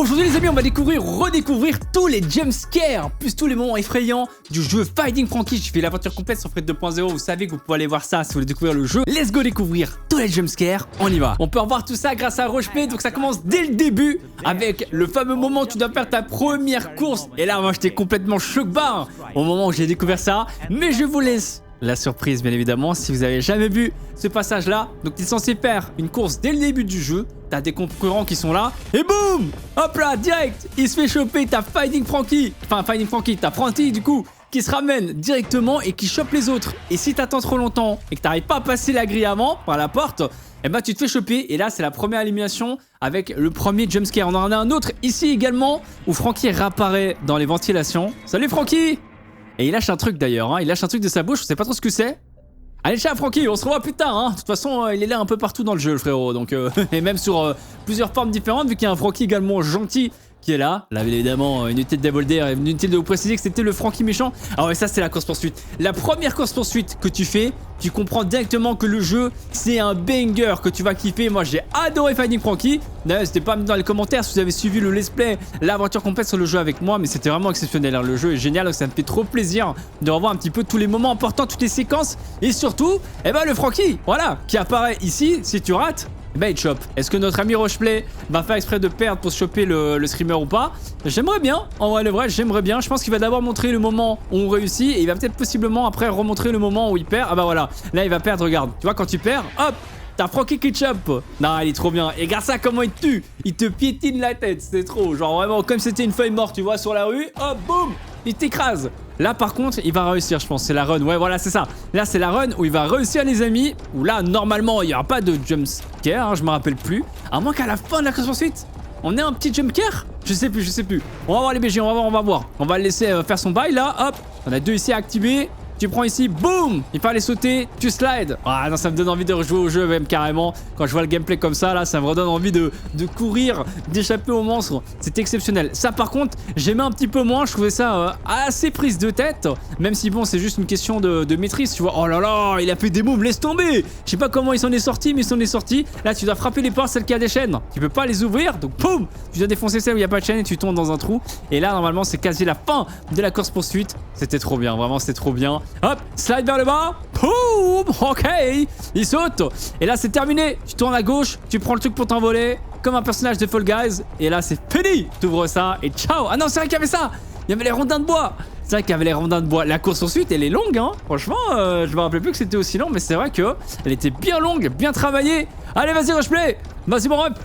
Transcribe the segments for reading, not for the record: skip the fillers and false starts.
Aujourd'hui les amis, on va redécouvrir tous les jumpscares, plus tous les moments effrayants du jeu Finding Franky. Je fais l'aventure complète sur Fred 2.0, vous savez que vous pouvez aller voir ça si vous voulez découvrir le jeu. Let's go découvrir tous les jumpscares, on y va. On peut revoir tout ça grâce à Rocheplay, donc ça commence dès le début avec le fameux moment où tu dois faire ta première course. Et là moi j'étais complètement choc-barre au moment où j'ai découvert ça, mais je vous laisse la surprise bien évidemment si vous avez jamais vu ce passage là. Donc tu es censé faire une course dès le début du jeu, t'as des concurrents qui sont là et boum, hop là direct il se fait choper, t'as Finding Franky, t'as Franky du coup qui se ramène directement et qui chope les autres. Et si t'attends trop longtemps et que t'arrives pas à passer la grille avant par la porte, et bah tu te fais choper. Et là c'est la première élimination avec le premier jumpscare. On en a un autre ici également où Franky réapparaît dans les ventilations. Salut Franky. Et il lâche un truc d'ailleurs, hein. Il lâche un truc de sa bouche, je sais pas trop ce que c'est. Allez ciao Franky, on se revoit plus tard, hein. De toute façon il est là un peu partout dans le jeu le frérot. Donc et même sur plusieurs formes différentes, vu qu'il y a un Franky également gentil qui est là. Là évidemment inutile de dévolder, inutile de vous préciser que c'était le Franky méchant. Ah ouais, ça c'est la course poursuite. La première course poursuite que tu fais, tu comprends directement que le jeu c'est un banger que tu vas kiffer. Moi j'ai adoré Finding Franky. D'ailleurs n'hésitez pas à me dire dans les commentaires si vous avez suivi le let's play, l'aventure complète sur le jeu avec moi, mais c'était vraiment exceptionnel, hein. Le jeu est génial, donc ça me fait trop plaisir de revoir un petit peu tous les moments importants, toutes les séquences. Et surtout, eh ben le Franky, voilà, qui apparaît ici. Si tu rates, bah il te chope. Est-ce que notre ami Rocheplay va faire exprès de perdre pour se choper le streamer ou pas? J'aimerais bien, en vrai le vrai, j'aimerais bien. Je pense qu'il va d'abord montrer le moment où on réussit et il va peut-être possiblement après remontrer le moment où il perd. Ah bah voilà, là il va perdre, regarde. Tu vois quand tu perds, hop, t'as Franky qui te chope. Non, il est trop bien. Et regarde ça comment il te tue. Il te piétine la tête, c'est trop. Genre vraiment comme c'était une feuille morte, tu vois, sur la rue. Hop, boum, il t'écrase. Là par contre il va réussir, je pense, c'est la run, ouais voilà c'est ça. Là c'est la run où il va réussir les amis, où là normalement il n'y aura pas de jumpscare, hein, je me rappelle plus. À moins qu'à la fin de la course poursuite on ait un petit jumpscare. Je sais plus. On va voir les BG, on va voir. On va le laisser faire son bail là, hop. On a deux ici à activer. Tu prends ici, boum, il fallait sauter, tu slides. Ah non, ça me donne envie de rejouer au jeu même carrément. Quand je vois le gameplay comme ça, là, ça me redonne envie de courir, d'échapper aux monstres. C'est exceptionnel. Ça par contre, j'aimais un petit peu moins, je trouvais ça assez prise de tête. Même si bon, c'est juste une question de maîtrise, tu vois. Oh là là, il a fait des moves, laisse tomber. Je sais pas comment il s'en est sorti, mais il s'en est sorti. Là, tu dois frapper les portes, celles qui a des chaînes. Tu peux pas les ouvrir, donc boum, tu dois défoncer celle où il n'y a pas de chaîne et tu tombes dans un trou. Et là, normalement, c'est quasi la fin de la course poursuite. C'était trop bien, vraiment, c'était trop bien. Hop, slide vers le bas. Boum, ok, il saute. Et là, c'est terminé. Tu tournes à gauche, tu prends le truc pour t'envoler, comme un personnage de Fall Guys. Et là, c'est fini. Tu ouvres ça et ciao. Ah non, c'est vrai qu'il y avait ça. Il y avait les rondins de bois. C'est vrai qu'il y avait les rondins de bois. La course ensuite, elle est longue, hein. Franchement, je me rappelais plus que c'était aussi long, mais c'est vrai que elle était bien longue, bien travaillée. Allez, vas-y, Rocheplay. Vas-y, mon rep.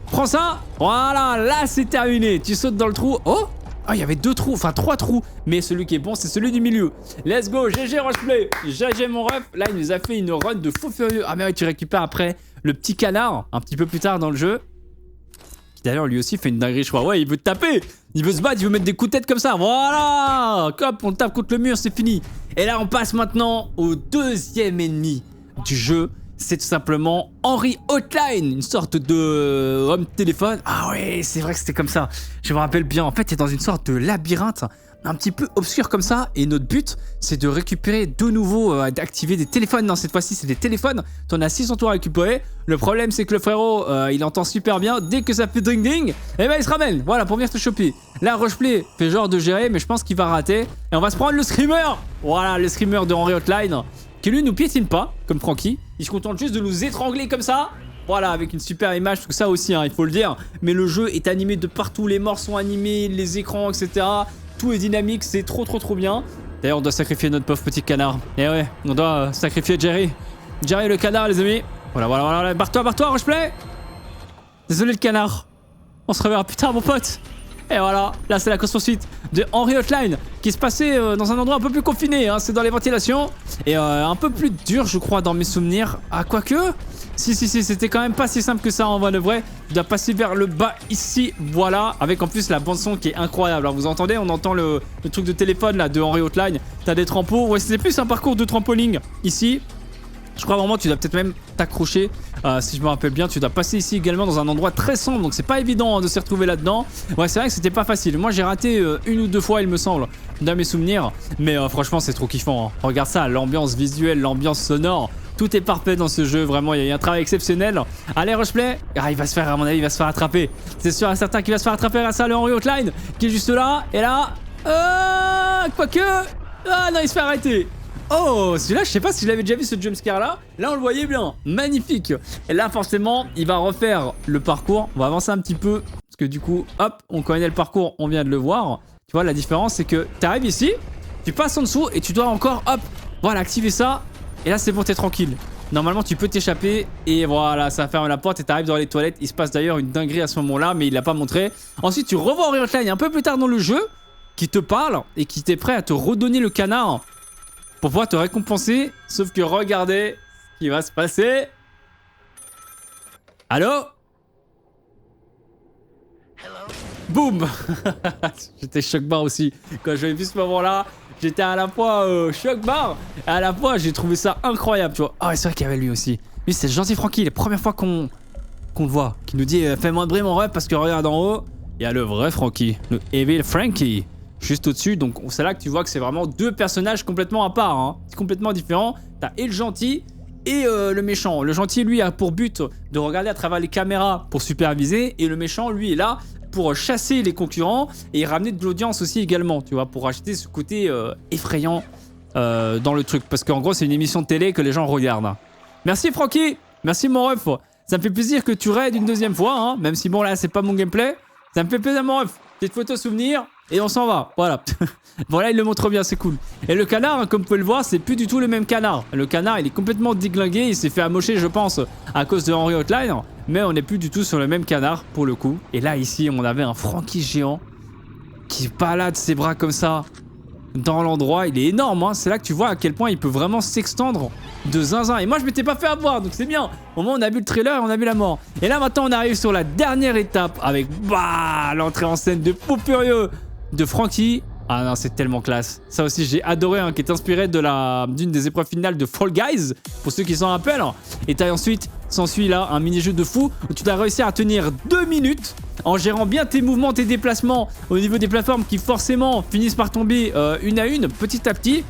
Prends ça. Voilà, là, c'est terminé. Tu sautes dans le trou. Oh. Ah, il y avait deux trous, enfin trois trous. Mais celui qui est bon, c'est celui du milieu. Let's go, GG Rocheplay. GG mon ref. Là, il nous a fait une run de fou furieux. Ah, mais oui, tu récupères après le petit canard un petit peu plus tard dans le jeu. Qui d'ailleurs, lui aussi, fait une dinguerie, je crois. Ouais, il veut te taper. Il veut se battre, il veut mettre des coups de tête comme ça. Voilà. Hop, on tape contre le mur, c'est fini. Et là, on passe maintenant au deuxième ennemi du jeu. C'est tout simplement Henry Hotline, une sorte de homme téléphone. Ah ouais, c'est vrai que c'était comme ça. Je me rappelle bien. En fait, t'es dans une sorte de labyrinthe un petit peu obscur comme ça. Et notre but, c'est de récupérer de nouveau, d'activer des téléphones. Non, cette fois-ci, c'est des téléphones. T'en as 6 en tout à récupérer. Le problème, c'est que le frérot, il entend super bien. Dès que ça fait ding ding, et ben il se ramène. Voilà, pour venir te choper. Là, Rocheplay fait genre de gérer, mais je pense qu'il va rater. Et on va se prendre le screamer. Voilà, le screamer de Henry Hotline. Qui lui nous piétine pas, comme Franky. Il se contente juste de nous étrangler comme ça. Voilà, avec une super image, parce que ça aussi, hein, il faut le dire. Mais le jeu est animé de partout, les morts sont animés, les écrans, etc. Tout est dynamique, c'est trop bien. D'ailleurs, on doit sacrifier notre pauvre petit canard. Et ouais, on doit sacrifier Jerry. Jerry le canard, les amis. Voilà. Barre-toi, Rocheplay. Désolé le canard. On se reverra plus tard, mon pote. Et voilà, là c'est la course poursuite de Henry Hotline qui se passait dans un endroit un peu plus confiné, hein, c'est dans les ventilations. Et un peu plus dur je crois dans mes souvenirs. Ah quoique, si c'était quand même pas si simple que ça en vrai de vrai. Tu dois passer vers le bas ici, voilà. Avec en plus la bande son qui est incroyable. Alors vous entendez, on entend le truc de téléphone là de Henry Hotline. T'as des trampots, ouais c'est plus un parcours de trampoline ici. Je crois vraiment que tu dois peut-être même t'accrocher. Si je me rappelle bien, tu dois passer ici également dans un endroit très sombre. Donc c'est pas évident de s'y retrouver là-dedans. Ouais, c'est vrai que c'était pas facile. Moi j'ai raté une ou deux fois il me semble dans mes souvenirs. Mais franchement c'est trop kiffant, hein. Regarde ça, l'ambiance visuelle, l'ambiance sonore. Tout est parfait dans ce jeu, vraiment, il y a eu un travail exceptionnel. Allez, Rushplay. Ah, il va se faire, à mon avis, il va se faire attraper. C'est sûr et certain qu'il va se faire attraper grâce à le Henry Hotline qui est juste là. Et là, quoique. Ah non, il se fait arrêter. Oh, celui-là, je sais pas si je l'avais déjà vu ce jumpscare là. Là, on le voyait bien. Magnifique. Et là, forcément, il va refaire le parcours. On va avancer un petit peu. Parce que du coup, hop, on connaît le parcours, on vient de le voir. Tu vois, la différence, c'est que tu arrives ici, tu passes en dessous et tu dois encore, hop, voilà, activer ça. Et là, c'est bon, t'es tranquille. Normalement, tu peux t'échapper. Et voilà, ça ferme la porte et t'arrives dans les toilettes. Il se passe d'ailleurs une dinguerie à ce moment-là, mais il l'a pas montré. Ensuite, tu revois Henry Hotline un peu plus tard dans le jeu, qui te parle et qui t'est prêt à te redonner le canard pour pouvoir te récompenser. Sauf que regardez ce qui va se passer. Allô? Boum. J'étais choc barre aussi. Quand j'avais vu ce moment-là, j'étais à la fois choc barre et à la fois j'ai trouvé ça incroyable, tu vois. Ah, c'est vrai qu'il y avait lui aussi. Lui, c'est gentil Franky. La première fois qu'on le voit, qui nous dit fais-moi de bruit mon ref parce que regarde en haut, il y a le vrai Franky, le Evil Franky. Juste au-dessus, donc c'est là que tu vois que c'est vraiment deux personnages complètement à part, hein. Complètement différents. T'as et le gentil et le méchant. Le gentil, lui, a pour but de regarder à travers les caméras pour superviser, et le méchant, lui, est là pour chasser les concurrents et ramener de l'audience aussi également, tu vois, pour acheter ce côté effrayant dans le truc. Parce qu'en gros, c'est une émission de télé que les gens regardent. Merci Franky, merci mon ref. Ça me fait plaisir que tu raides une deuxième fois, hein, même si bon là, c'est pas mon gameplay. Ça me fait plaisir mon ref. Petite photo souvenir. Et on s'en va, voilà. Voilà, il le montre bien, c'est cool. Et le canard, hein, comme vous pouvez le voir, c'est plus du tout le même canard. Le canard, il est complètement déglingué, il s'est fait amocher, je pense, à cause de Henry Hotline. Mais on n'est plus du tout sur le même canard, pour le coup. Et là, ici, on avait un Franky géant qui balade ses bras comme ça dans l'endroit. Il est énorme, hein. C'est là que tu vois à quel point il peut vraiment s'extendre de zinzin. Et moi, je m'étais pas fait avoir, donc c'est bien. Au moins, on a vu le trailer et on a vu la mort. Et là, maintenant, on arrive sur la dernière étape avec l'entrée en scène de fou furieux de Franky. Ah non, c'est tellement classe. Ça aussi, j'ai adoré, hein, qui est inspiré d'une des épreuves finales de Fall Guys, pour ceux qui s'en rappellent. Et t'as ensuite, s'ensuit là, un mini-jeu de fou où tu dois réussir à tenir 2 minutes en gérant bien tes mouvements, tes déplacements au niveau des plateformes qui forcément finissent par tomber une à une, petit à petit.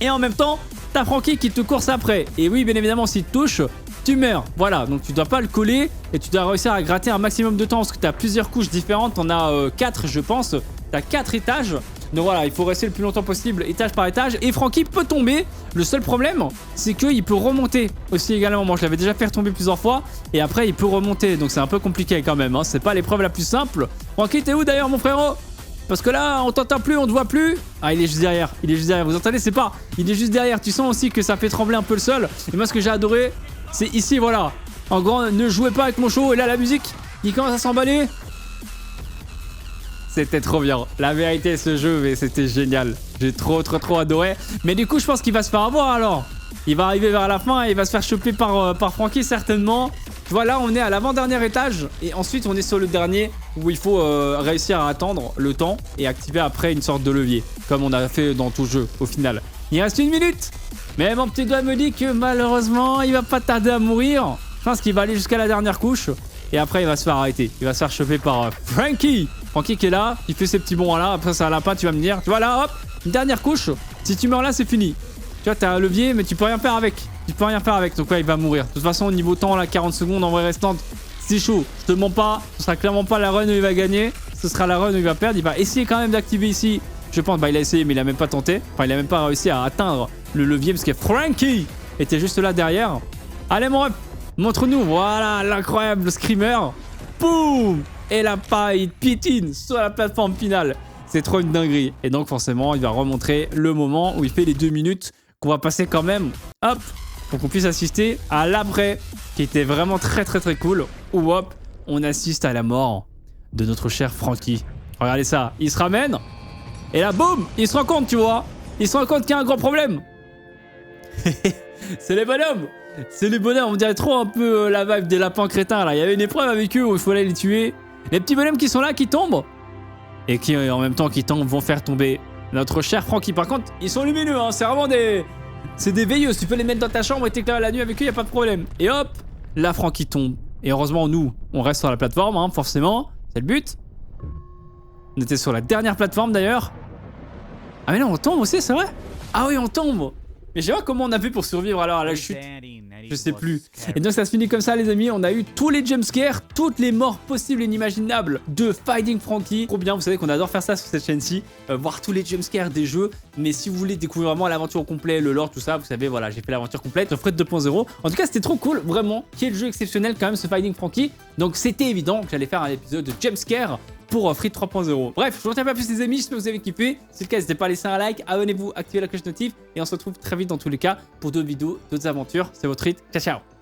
Et en même temps, t'as Franky qui te course après. Et oui, bien évidemment, s'il te touche, tu meurs. Voilà, donc tu dois pas le coller et tu dois réussir à gratter un maximum de temps parce que tu as plusieurs couches différentes. T'en as 4, je pense. T'as 4 étages. Donc voilà, il faut rester le plus longtemps possible, étage par étage. Et Franky peut tomber. Le seul problème, c'est qu'il peut remonter aussi également. Moi, je l'avais déjà fait retomber plusieurs fois. Et après, il peut remonter. Donc c'est un peu compliqué quand même, hein. C'est pas l'épreuve la plus simple. Franky, t'es où d'ailleurs, mon frérot? Parce que là, on t'entend plus, on te voit plus. Ah, il est juste derrière. Il est juste derrière. Vous entendez? C'est pas. Il est juste derrière. Tu sens aussi que ça fait trembler un peu le sol. Et moi, ce que j'ai adoré, c'est ici, voilà. En grand, ne jouez pas avec mon show. Et là, la musique, il commence à s'emballer. C'était trop bien. La vérité, ce jeu, mais c'était génial. J'ai trop adoré. Mais du coup, je pense qu'il va se faire avoir alors. Il va arriver vers la fin et il va se faire choper par Franky certainement. Tu vois, là, on est à l'avant-dernier étage. Et ensuite, on est sur le dernier où il faut réussir à attendre le temps et activer après une sorte de levier. Comme on a fait dans tout jeu, au final. Il reste 1 minute. Mais mon petit doigt me dit que malheureusement, il va pas tarder à mourir. Je pense qu'il va aller jusqu'à la dernière couche. Et après, il va se faire arrêter. Il va se faire choper par Franky. Franky qui est là, il fait ses petits bons là. Après, c'est un lapin, tu vas me dire. Tu vois là, hop, une dernière couche. Si tu meurs là, c'est fini. Tu vois, t'as un levier, mais tu peux rien faire avec. Tu peux rien faire avec. Donc, ouais, il va mourir. De toute façon, au niveau temps, là, 40 secondes en vrai restante, c'est chaud. Je te mens pas. Ce sera clairement pas la run où il va gagner. Ce sera la run où il va perdre. Il va essayer quand même d'activer ici. Je pense, bah, il a essayé, mais il a même pas tenté. Enfin, il a même pas réussi à atteindre le levier parce que Franky était juste là derrière. Allez, mon rep, montre-nous. Voilà, l'incroyable screamer. Boum! Et la paille pitine sur la plateforme finale. C'est trop une dinguerie. Et donc forcément, il va remontrer le moment où il fait les 2 minutes qu'on va passer quand même. Hop! Pour qu'on puisse assister à l'après, qui était vraiment très cool. Où hop, on assiste à la mort de notre cher Franky. Regardez ça, il se ramène. Et là, boum! Il se rend compte, tu vois. Il se rend compte qu'il y a un gros problème. C'est les bonhommes! C'est les bonhommes, on dirait trop un peu la vibe des lapins crétins là. Il y avait une épreuve avec eux où il fallait les tuer. Les petits bonhommes qui sont là, qui tombent. Et qui en même temps qui tombent vont faire tomber notre cher Franky. Par contre, ils sont lumineux, hein. C'est vraiment des... C'est des veilleuses. Tu peux les mettre dans ta chambre et t'éclairer la nuit avec eux, y a pas de problème. Et hop, là Franky tombe. Et heureusement, nous, on reste sur la plateforme, hein, forcément. C'est le but. On était sur la dernière plateforme d'ailleurs. Ah mais non, on tombe aussi, c'est vrai? Ah oui, on tombe. Mais je sais pas comment on a fait pour survivre alors à la chute. Je sais plus. Et donc ça se finit comme ça les amis, on a eu tous les jumpscares, toutes les morts possibles et inimaginables de Fighting Franky. Trop bien, vous savez qu'on adore faire ça sur cette chaîne-ci, voir tous les jumpscares des jeux. Mais si vous voulez découvrir vraiment l'aventure au complet, le lore, tout ça, vous savez, voilà, j'ai fait l'aventure complète sur Fred 2.0. En tout cas, c'était trop cool, vraiment. Quel jeu exceptionnel quand même ce Fighting Franky. Donc c'était évident que j'allais faire un épisode de jumpscare pour Free 3.0. Bref, je vous retiens pas plus les amis, j'espère que vous avez kiffé. Si c'est le cas, n'hésitez pas à laisser un like, abonnez-vous, activez la cloche notif et on se retrouve très vite dans tous les cas pour d'autres vidéos, d'autres aventures. C'est votre hit. Ciao ciao.